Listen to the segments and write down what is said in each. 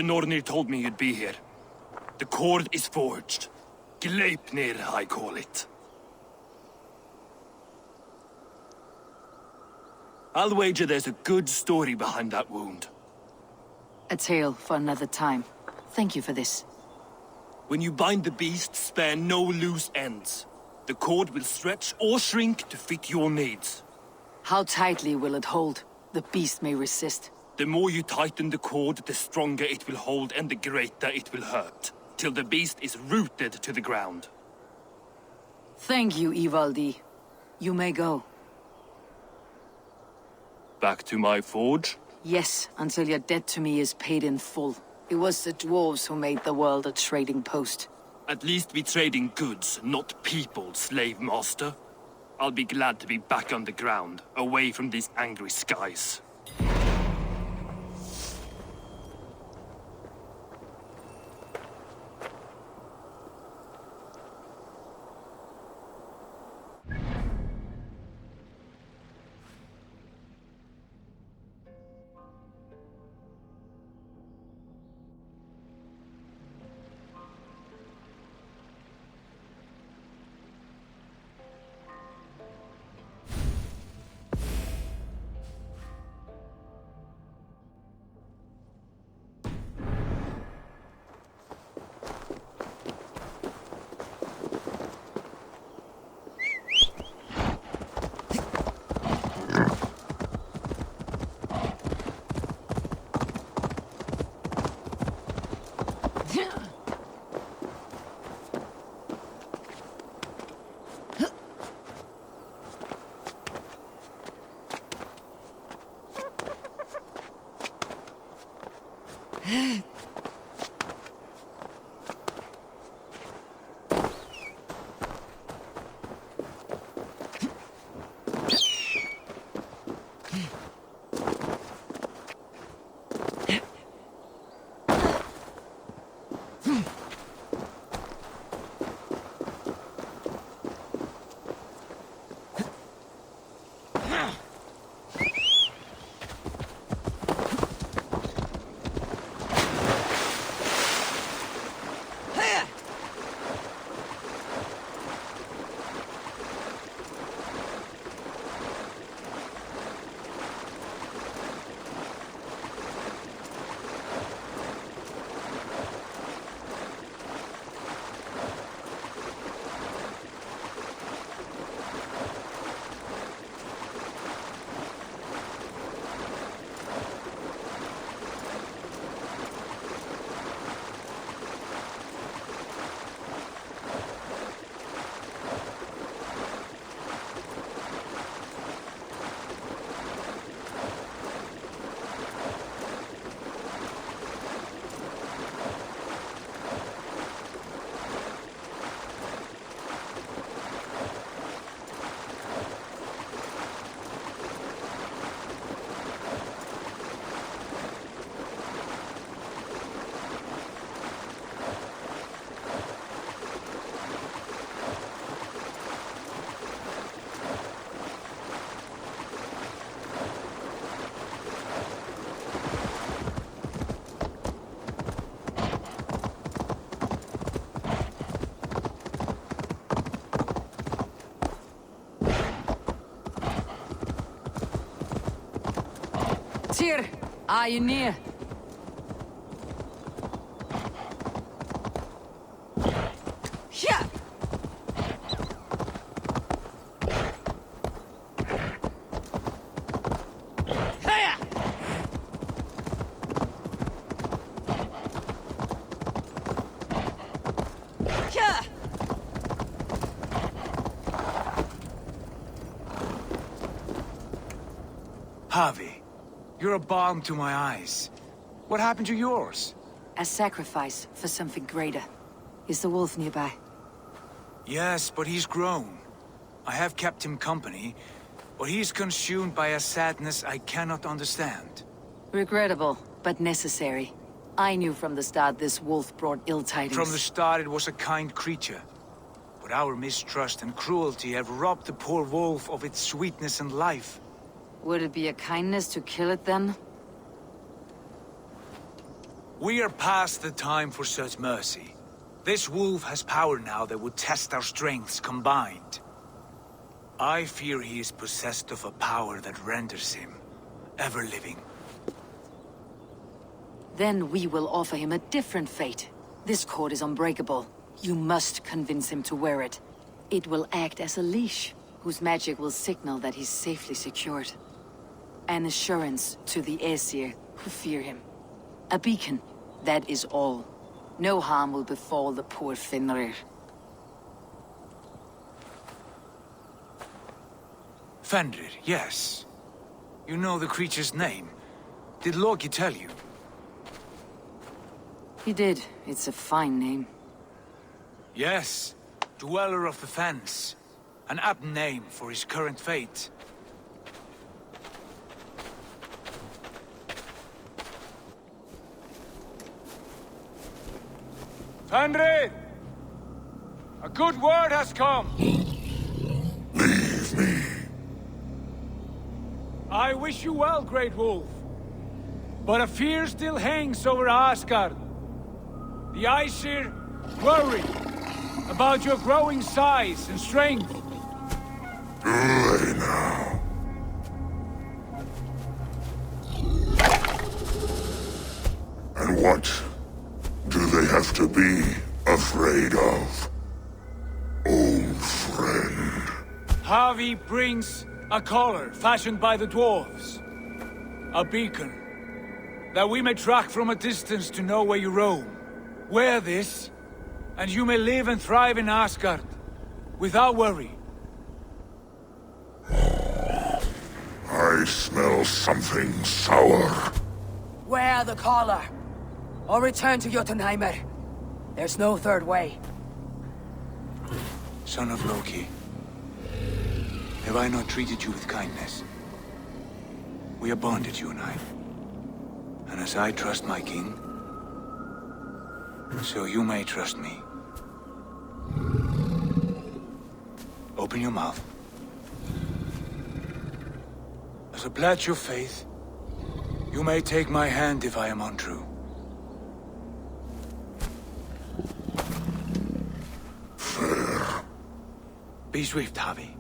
The Nornir told me you'd be here. The cord is forged. Gleipnir, I call it. I'll wager there's a good story behind that wound. A tale for another time. Thank you for this. When you bind the beast, spare no loose ends. The cord will stretch or shrink to fit your needs. How tightly will it hold? The beast may resist. The more you tighten the cord, the stronger it will hold and the greater it will hurt, till the beast is rooted to the ground. Thank you, Ivaldi. You may go. Back to my forge? Yes, until your debt to me is paid in full. It was the dwarves who made the world a trading post. At least we trade in goods, not people, slave master. I'll be glad to be back on the ground, away from these angry skies. Tyr, are you near? Yeah. Javi, you're a balm to my eyes. What happened to yours? A sacrifice for something greater. Is the wolf nearby? Yes, but he's grown. I have kept him company, but he's consumed by a sadness I cannot understand. Regrettable, but necessary. I knew from the start this wolf brought ill tidings. From the start it was a kind creature. But our mistrust and cruelty have robbed the poor wolf of its sweetness and life. Would it be a kindness to kill it then? We are past the time for such mercy. This wolf has power now that would test our strengths combined. I fear he is possessed of a power that renders him ever-living. Then we will offer him a different fate. This cord is unbreakable. You must convince him to wear it. It will act as a leash, whose magic will signal that he's safely secured. An assurance to the Aesir who fear him. A beacon, that is all. No harm will befall the poor Fenrir. Fenrir, yes. You know the creature's name. Did Loki tell you? He did. It's a fine name. Yes. Dweller of the Fens. An apt name for his current fate. Fenrir! A good word has come! Leave me. I wish you well, Great Wolf. But a fear still hangs over Asgard. The Aesir worry about your growing size and strength. Do they now? And what do they have to be afraid of? Old friend. Havi brings a collar fashioned by the dwarves. A beacon. That we may track from a distance to know where you roam. Wear this, and you may live and thrive in Asgard, without worry. I smell something sour. Wear the collar, or return to JOTUNHEIM. There's no third way. Son of Loki, have I not treated you with kindness? We are bonded, you and I. And as I trust my king, so you may trust me. Open your mouth. As a pledge of faith, you may take my hand if I am untrue. Fair. Be swift, Havi.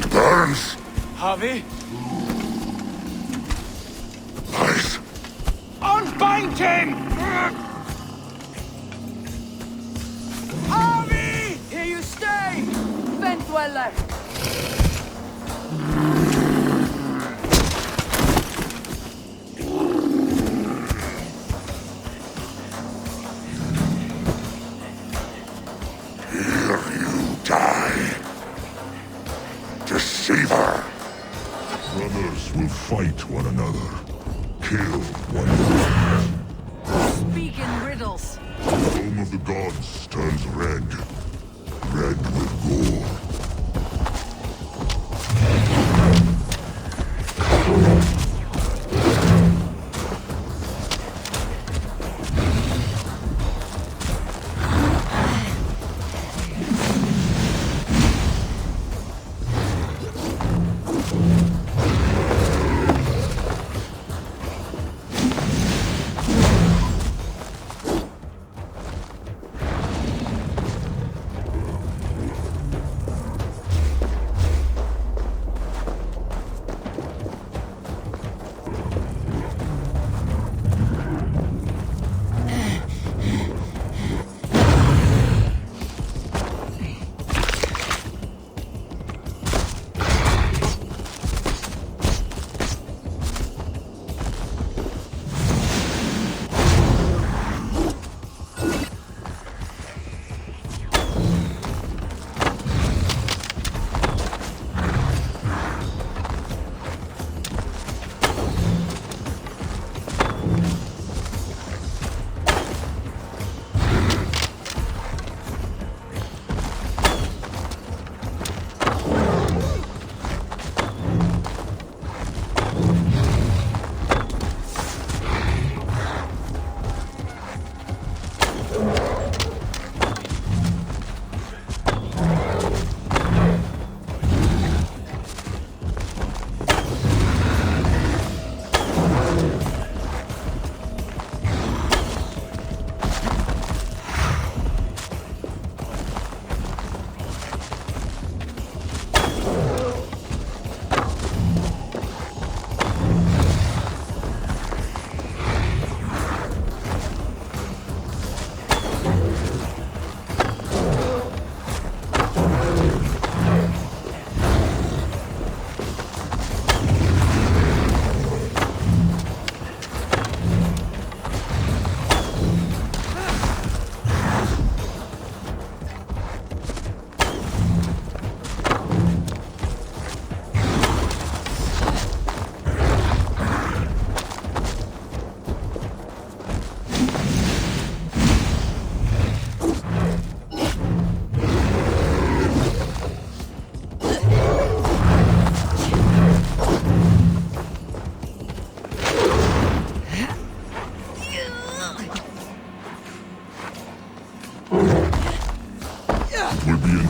It burns. Havi, Lies. unbind him! Harvey! Here you stay! Fen Dweller! Here you die. Deceiver. Brothers will fight one another. Kill one another. Speak in riddles. The home of the gods turns red. Red with gore.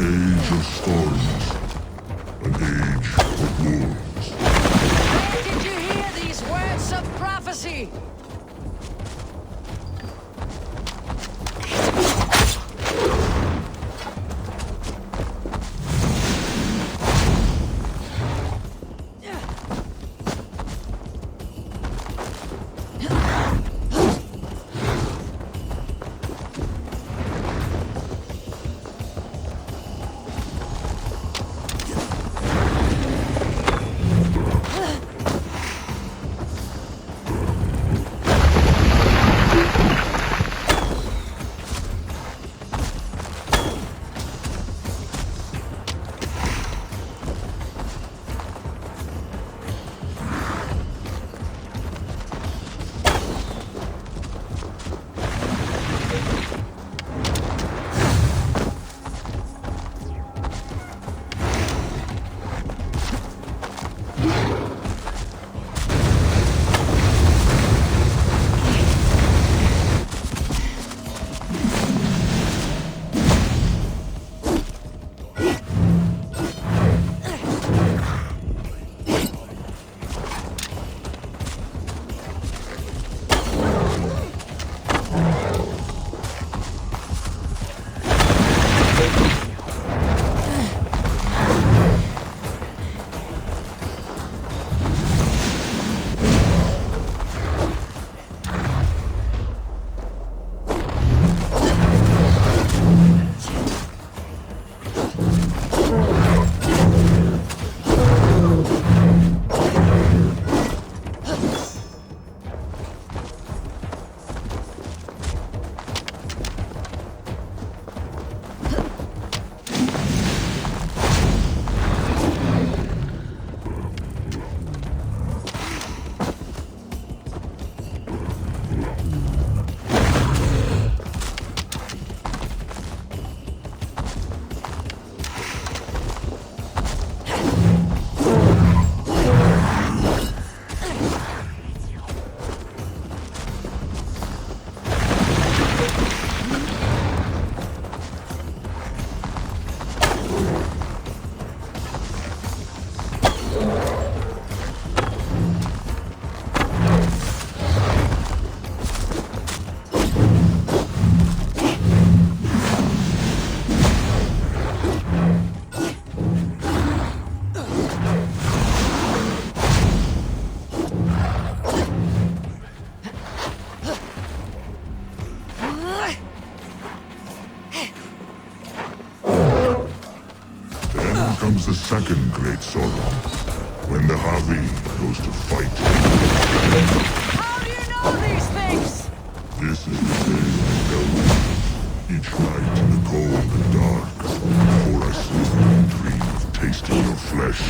age of storms. An age of wolves. Where did you hear these words of prophecy? Comes the second great sorrow, when the Javi goes to fight. How do you know these things? This is the day I tell you. Each night in the cold and dark, before I sleep and dream of tasting your flesh.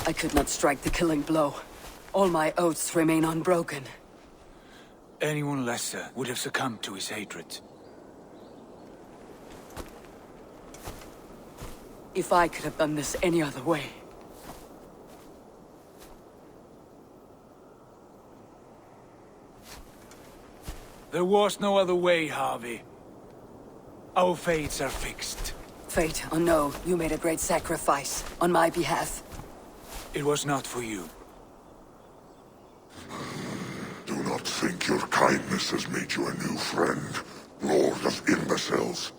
I could not strike the killing blow. All my oaths remain unbroken. Anyone lesser would have succumbed to his hatred. If I could have done this any other way. There was no other way, Harvey. Our fates are fixed. Fate, or no, you made a great sacrifice on my behalf. It was not for you. Do not think your kindness has made you a new friend, Lord of Imbeciles.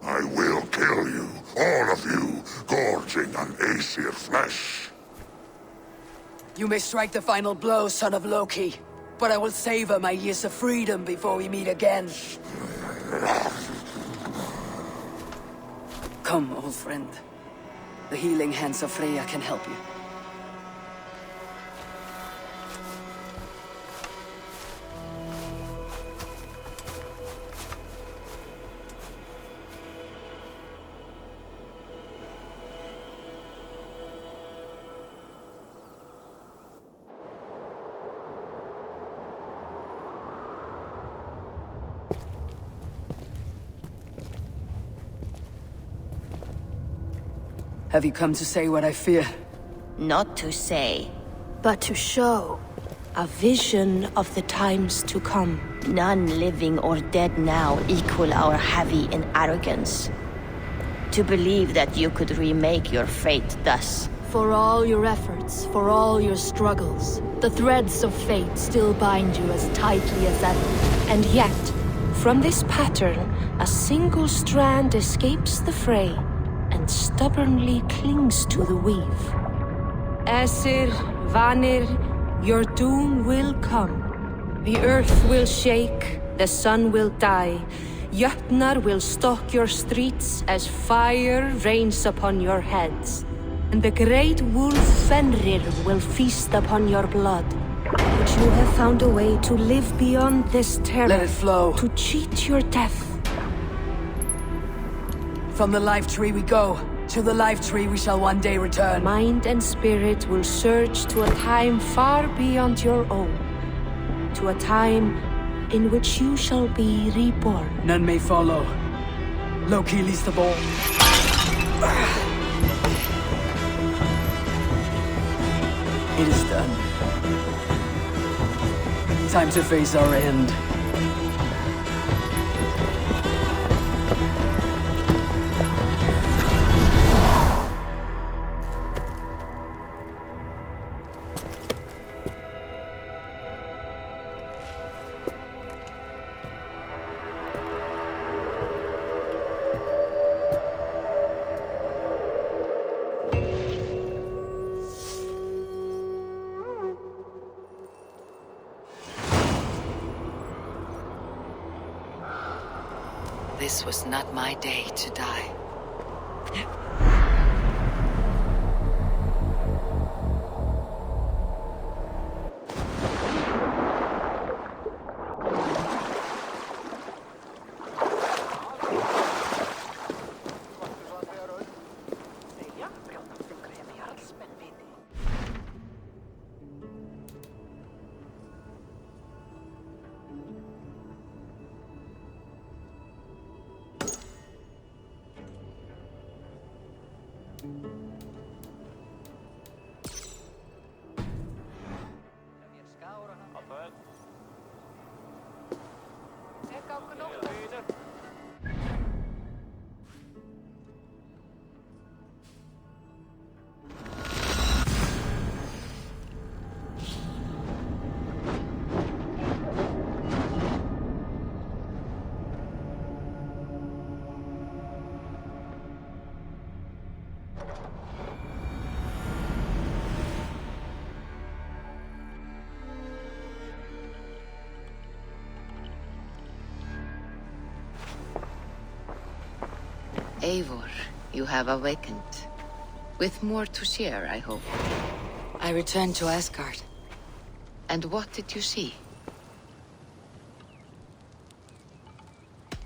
I will kill you, all of you, gorging on Aesir flesh. You may strike the final blow, son of Loki. But I will savor my years of freedom before we meet again. Come, old friend. The healing hands of Freya can help you. Have you come to say what I fear? Not to say. But to show a vision of the times to come. None living or dead now equal our heavy in arrogance. To believe that you could remake your fate thus. For all your efforts, for all your struggles, the threads of fate still bind you as tightly as ever. And yet, from this pattern, a single strand escapes the fray and stubbornly clings to the weave. Aesir, Vanir, your doom will come. The earth will shake, the sun will die. Jötnar will stalk your streets as fire rains upon your heads. And the great wolf Fenrir will feast upon your blood. But you have found a way to live beyond this terror. Let it flow. To cheat your death. From the life tree we go. To the life tree we shall one day return. Mind and spirit will surge to a time far beyond your own. To a time in which you shall be reborn. None may follow. Loki leads the ball. It is done. Time to face our end. This was not my day to die. Eivor, you have awakened. With more to share, I hope. I returned to Asgard. And what did you see?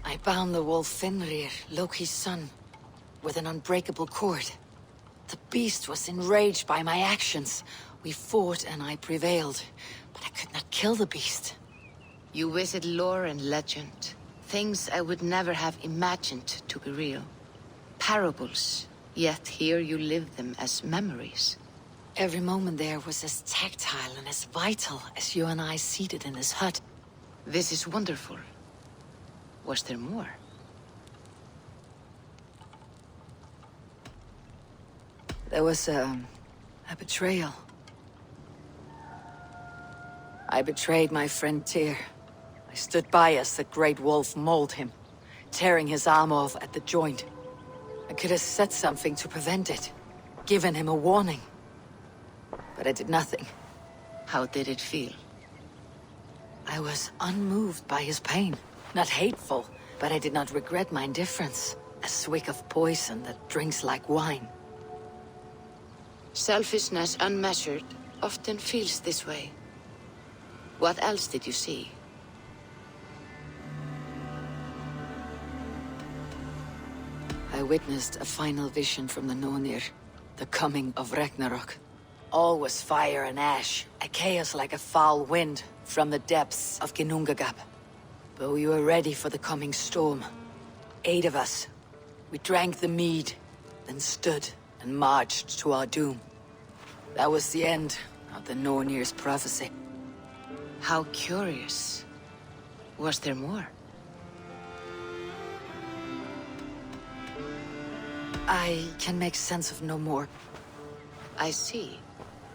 I bound the wolf Fenrir, Loki's son, with an unbreakable cord. The beast was enraged by my actions. We fought and I prevailed, but I could not kill the beast. You visit lore and legend. Things I would never have imagined to be real. Parables, yet here you live them as memories. Every moment there was as tactile and as vital as you and I seated in this hut. This is wonderful. Was there more? There was a betrayal. I betrayed my friend Tyr. I stood by as the great wolf mauled him, tearing his arm off at the joint. I could have said something to prevent it, given him a warning. But I did nothing. How did it feel? I was unmoved by his pain. Not hateful, but I did not regret my indifference. A swig of poison that drinks like wine. Selfishness unmeasured often feels this way. What else did you see? I witnessed a final vision from the Nornir, the coming of Ragnarok. All was fire and ash, a chaos like a foul wind from the depths of Ginnungagap. But we were ready for the coming storm. 8 of us. We drank the mead, then stood and marched to our doom. That was the end of the Nornir's prophecy. How curious. Was there more? I can make sense of no more. I see.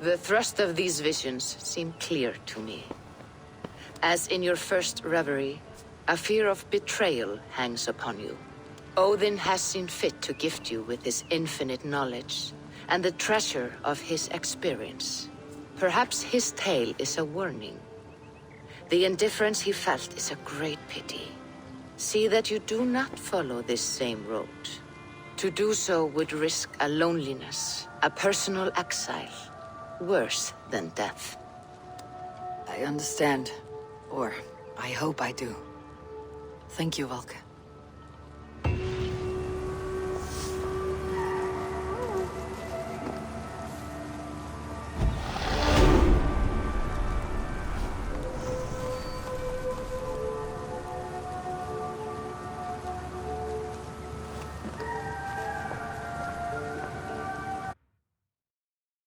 The thrust of these visions seem clear to me. As in your first reverie, a fear of betrayal hangs upon you. Odin has seen fit to gift you with his infinite knowledge, and the treasure of his experience. Perhaps his tale is a warning. The indifference he felt is a great pity. See that you do not follow this same road. To do so would risk a loneliness, a personal exile, worse than death. I understand. Or I hope I do. Thank you, Valka.